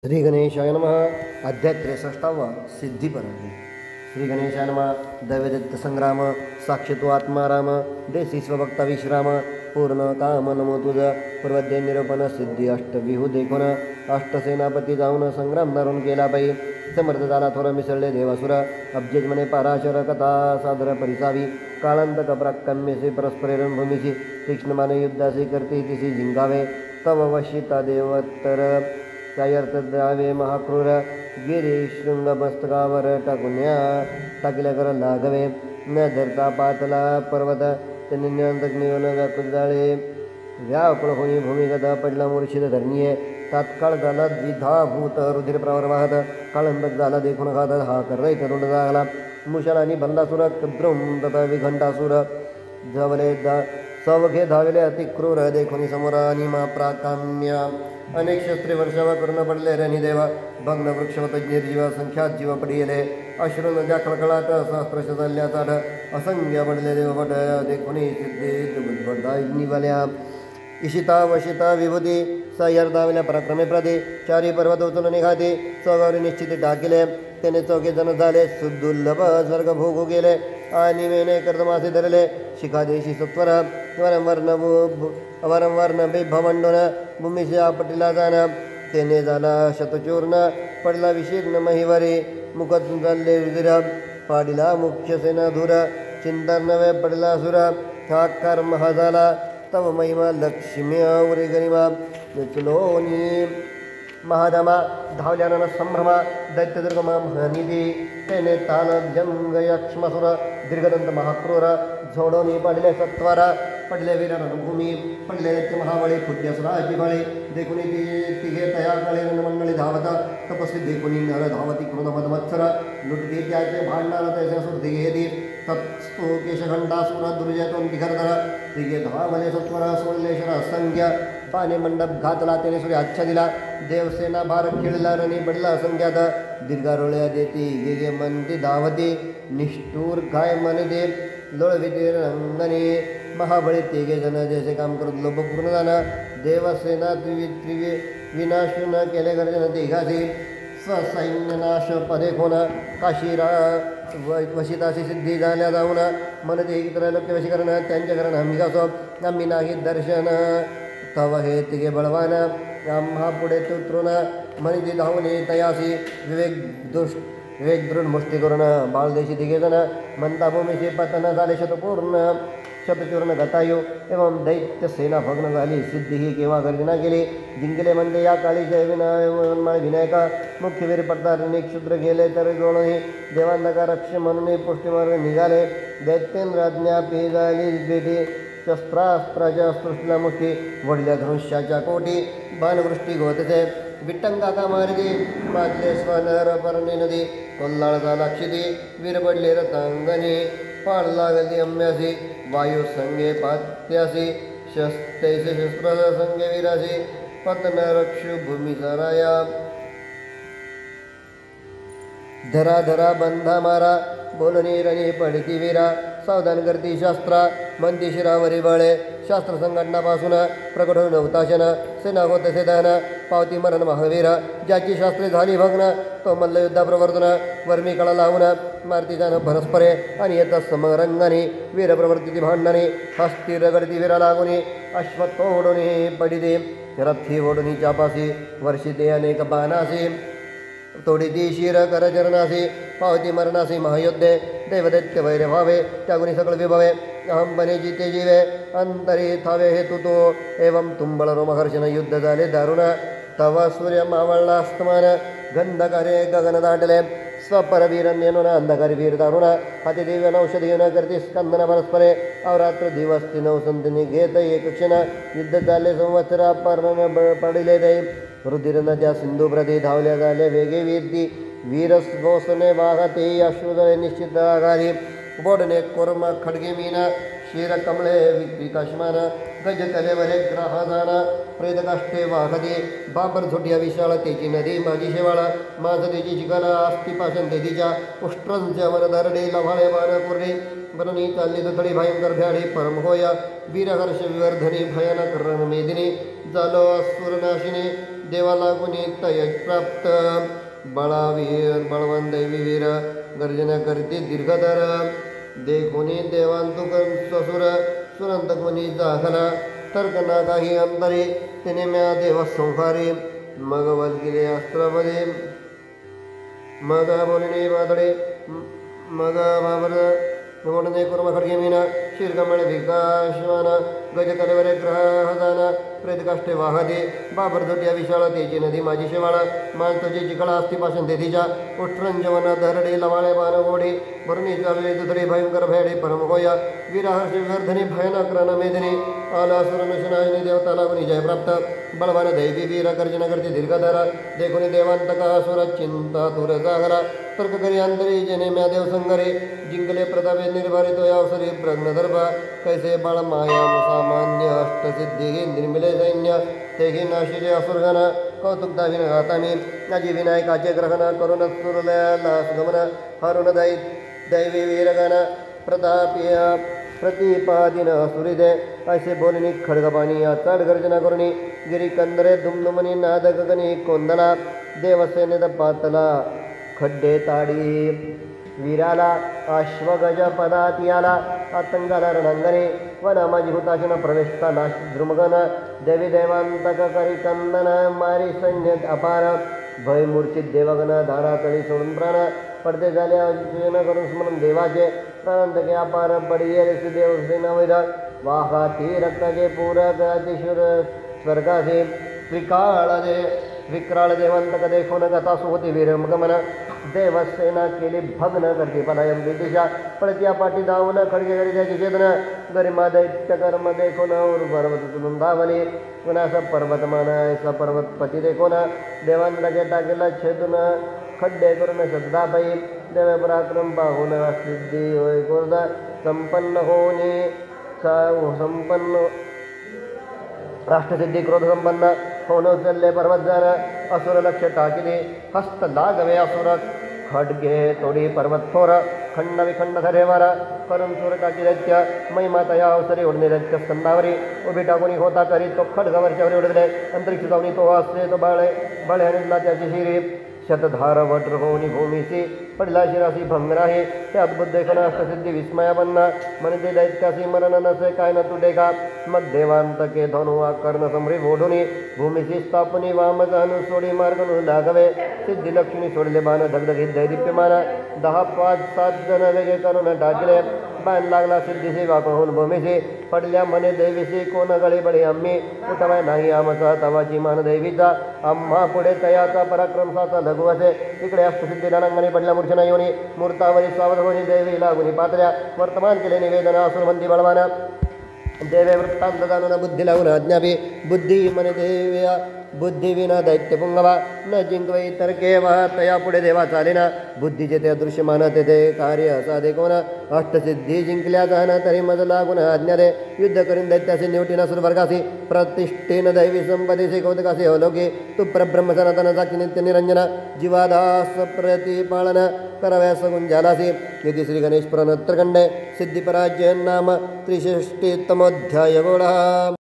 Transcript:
श्री गणेशाय नमः. अध्याय 63 सिद्धीपरागी. श्री गणेशाय नमः. दैवदत्त संग्राम साक्षी आत्मा राम देसी स्वभक्ता विश्राम पूर्ण काम नमो तुझ पूर्वद्य निरूपण सिद्धी अष्टविहू देखून अष्टसेनापती जाऊन संग्राम धरून केला पायी समर्थ झाला थोर मिसळले देवासुर अब्जेज म्हणे पाराशर कथा सादर परिसावी काळांतक प्राक्कम्यसे परस्पर रणभूमीची तीक्ष्णमान युद्धासी करते तिसी जिंकावे तव वशिता देवत्तर सायर्थ द्रावे महाक्रूर गिरी शृंग मस्तकावर टाकल्या कर लागवे न धरता पातला पर्वत त्यांनी निरंतक निवन व्याकुल जाळे व्याकुळ होणी भूमिगत पडला मूर्छित धरणीये तात्काळ झाला द्विधाभूत रुधिर प्रवर वाहत काळंबक झाला देखून खात हा करैत रुंड झाला मुशलानी भल्लासुर द्रुम तथा विघंटासुर जवले सवघे धावले अतिक्रूर देखुनी समोरानी मा प्राकाम्य अनेक शस्त्रे वर्षावा करून पडले रणि देवा भग्न वृक्षवत निर्जीवा संख्यात जीव पडिले अश्रू नद्या खळखळाट सहस्त्रश चालल्या चाट असंख्य पडले देवपट देखुनी सिद्धे निवाल्या इशिता वशिता विभूती सायर्धावल्या पराक्रमे प्रदे चारी पर्वत उचलून निघाते चौगावरी निश्चिती टाकिले त्याने चौघे जण झाले सुदुर्लभ स्वर्ग भोगू गेले आणि मेने कर्दमासे धरले शिखादेशी सत्वर वारंवार नभे भवंडोन भूमीशी आपटीला जाणं त्याने झाला शतचूर्ण पडला विशीर्ण महिवारी मुखात चालले रुधिर पाडीला मुख्य सेना धुर चिंतन नव्हे पडला सुर हाकार महा झाला तव महिमा लक्ष्म्य उरे गरिमा चलोनी महादमा धावल्यानं संभ्रमा दैत्यदुर्गमा महानिधी तेने ताल जंग यक्ष्मसुर दीर्घदंत महाक्रूर झोडोनी पडले सत्वारा पडले वीर रणभूमी पडले दैत्य महाबळी फुट्यसुराची बळी देखुनी तिघे तया कळे रणमंडळी धावता तपस्वी देखुनी नर धावती क्रोध मदमत्सर लुटती त्याचे भांडार तैसे सुरती घेती तत्स्तु केशखंडासुर दुर्जयतून तिघरधर तिघे धावले सत्वर सोडले शर असंख्य पाने मंडप घातला त्याने सूर्य अच्छा दिला देवसेना भार खेळला रणी पडला असंख्यात दीर्घारोळ्या देती गे मनती धावती निष्ठूर काय मन दे लोळविते रंगणे महाबळी तिघे जण जैसे काम करत लोभ पूर्ण जाणं देवसेना विनाश न केले गर्जन तिघासी स्वसैन्यनाश पदे खोन काशीरा वशिताशी सिद्धी झाल्या जाऊन मन ते इतर लोक वशीकरण त्यांच्या करण आम्ही कसो आम्ही नाही दर्शन तव हे तिघे बळवान आम्हा पुढे तुतृण मनिती धावणे तयासी विवेक दृढ मुष्टी करून बाळदेशी तिघे जण म्हणता भूमीशी पतन झाले शतचूर्ण गतायू एवं दैत्य सेना भग्न झाली सिद्धी ही केव्हा गर्जना केली जिंकले म्हणते या काळी जय विनायका मुख्य वीर पडतात अनेक शूद्र गेले तर जोडणे देवांधका रक्ष म्हणून पुष्टीमार्ग निघाले दैत्येंद्र आज्ञापी झाली भेटी शस्त्रास्त्राच्या सृष्टीला मुठी वडल्या धनुष्याच्या कोटी बाणवृष्टी गोतते विट्टंगा का मार्गे माजले स्वनर पर्णे नदी कोल्हाळ झाला क्षिती वीर पडले रतांगणी पाळ लागली अम्यासी वायू संगे पात्यासी शस्त्रैसे शस्त्र संगे वीरासी पतन रक्षु भूमी सराया धरा धरा बंधा मारा बोलणी रणी पडती वीरा सावधान करती शास्त्रा मंदी शिरावरी बळे शास्त्र संघटनापासून प्रकट होऊन हुताशन सेना होत सेदान पावती मरण महावीर ज्याची शास्त्रे झाली भग्न तो मल्लयुद्धा प्रवर्तन वर्मी कळा लावून मारती जाणं परस्परे आणि येतात समरंगाने वीर प्रवर्ती भांडणे हस्ती रगडती वीरा लागुनी अश्वत्थोडुनी पडिते रथी ओढुनी चापासी वर्षिते अनेक बाणासी तोडीती शिर करचरणासी पावती मरणासी महायोद्धे देवदैत्य वैर्य व्हावे त्यागुनी सकळ विभवे अहम बने जिते जीवे अंतरी थावे हेतु तो एवं तुंबळ रोमहर्षण युद्ध झाले दारुण तव सूर्य मावळला अस्तमान गंधकारे गगन दाटले स्वपरवीर नेनुन अंधकारी वीर दारुण हाती दिव्य नौषधी न करती स्कंदन परस्परे अवरात्र दिवस ती नवसंतीने घेत एक क्षण युद्ध झाले संवत्सर पर्ण पडिले दे रुधिर नद्या सिंधू प्रती धावल्या झाल्या वेगे वीरती वीरस्वोसने वाहते अश्रुदळे निश्चित आघारी बोडणे कोर्म खडगे मीना शिर कमळे विकाशमान गज कलेवरे ग्राहदान प्रेतकाष्टे वाहते बाबर झोटिया विशाळ तेची नदी माझी शेवाळ माझ तेची चिकन आस्ती पाशन तेजीच्या उष्ट्रंच्या वनधरडे लव्हाळे बाण कुर्डे वरणी चालली दथडी भयंकर भ्याडे परम होया वीरहर्ष विवर्धने भयानक रणमेदिनी झालो असुरनाशिनी देवाला गुणी तय प्राप्त बळावीर बळवंत दैवी वीर गर्जना करते दीर्घधर देखुनी देवांतुक ससुर सुरंतक मुनी जाखला तर्कना काही अंतरे तिने म्या देव संहारे मग वध गेले अस्त्रामध्ये मग बोलणे वादळे मग बाबर मोडणे कुर्म खडगे मीना शिरकमळ विकाशमान गज कलेवरे ग्रहदान प्रेतकाष्टे वाहते बाबर झोटिया विशाळ तेजी नदी माझी शेवाळ माणसाची चिकळा अस्थिपासून तेथीच्या उष्ट्रंजवन धरडे लवाळे बाण गोडे भरणी चालले दुधडे भयंकर भयडे परम होया वीरहर्ष विवर्धने भयानक रणमेदिनी आला सुरनशनायनी देवताला गुणी जय प्राप्त बळवान दैवी वीर गर्जना करते दीर्घधरा देखुनी देवांतका असुर चिंता तुर जागरा तर्क करी अंतरी जने म्या देव संगरे जिंकले प्रतापे निर्भारित अवसरी प्रज्ञदर्भ कैसे बाळ माया सामान्य अष्टसिद्धी निर्मिले सैन्य तेही नाशिले असुरगण कौतुक दाविन घातामी नाजी विनायकाचे ग्रहण करून सुरलयाला गमन हरुण दैवी वीरगण प्रतापीय प्रतिपादिन असुरिदे असे बोलणी खडगपाणी चढ गर्जना करुणी गिरी कंदरे दुमदुमनी नाद गगनी कोंदला देवसेनेत पातला खड्डे ताडी वीराला अश्वगज पदात याला आतंगाला रणांगणे वनामाजी हुताशन प्रवेशता नाश द्रुमगन देवी देवांतक करी कंदन मारी सैन्य अपार भय मूर्छित देवगण धारा तळी सोडून प्राण पडते झाले अजून करून स्मरण देवाचे प्राणांतके अपार पडिये देव सेना वैद वाहाती रक्ताचे पूरक अतिशूर स्वर्गाचे त्रिकाळाचे विक्राळ देवांतक देखून गतासु होती वीरमगमन देवसेना केली भग्न करते पलायम दिशा पळत्या पाठी धावून खडगे गरी त्याची चेतन गरिमा दैत्य कर्म देखून पर्वत तुलून धावली पुन्हा पर्वतमान ऐसा पर्वतपती देखून देवांतके टाकेला छेदून खड्डे करून श्रद्धा पायी देव पराक्रम पाहून सिद्धी होय कोरद संपन्न होणे संपन्न राष्ट्रसिद्धी क्रोध संपन्न होऊन उचलले पर्वत जण असुर लक्ष टाकिले हस्त लागवे असुर खड्गे तोडी पर्वत थोर खंड विखंड धरेवर करून सूर टाकी दैत्य महिमाता या अवसरी उडणे दैत्य स्कंदावरी उभी टाकून होता करी तो खडगावरच्यावरी उडले अंतरिक्ष जाऊनी तो असले तो बाळे बळे आणि त्याची शिरी शतधार वट्र होऊनी भूमीसी पडला शिरासी भंग नाही ते अद्भुत देखण अष्टसिद्धी विस्मयापन्न म्हणते दैत्यासी मरण नसे काय न तुटे का मग देवांतके धनु कर्ण समरी ओढुनी भूमीसी स्थापनी वामज अनु सोडी मार्ग लागवे सिद्धी लक्ष्मी सोडले बाण धगधगीत दैदिप्यमान 10-5-7 जण वेगळे करून टाकले बाण लागला सिद्धीसी वाकहून भूमीसी पडल्या मने देवीसी कोण गळे बळे आम्ही उठवाय नाही आमचा तवाची मान देवीचा आम्हा पुढे तयाचा पराक्रम साचा लघु असे इकडे अष्टसिद्धी रणांगणी पडल्या मूर्छना योनी मूर्तावरी सावध होणी देवी लागुनी पातळ्या वर्तमान केले निवेदन असुरमंती बळवान देवे वृत्तांत जाणून बुद्धी लावून अज्ञापी बुद्धी मने देव्या बुद्धी विना दैत्य पुंगवा न जिंकवई तर केव्हा तया पुढे देवा चालेना बुद्धीचे ते दृश्यमान ते कार्य असा देखोन अष्टसिद्धी जिंकल्या जाणं तरी मज लागून आज्ञा दे युद्ध करीन दैत्यासी निवटीना सुरवर्गासी प्रतिष्ठेन दैवी संपदेसी कौतुकासी अवलोके तू परब्रह्म सनातन साक्षी नित्य निरंजन जीवादास प्रतिपालन कराव्यास गुंजालासी यदि श्री गणेश पुराण उत्तरखंडे सिद्धिपराजय नाम 63तमोऽध्याय गोळा।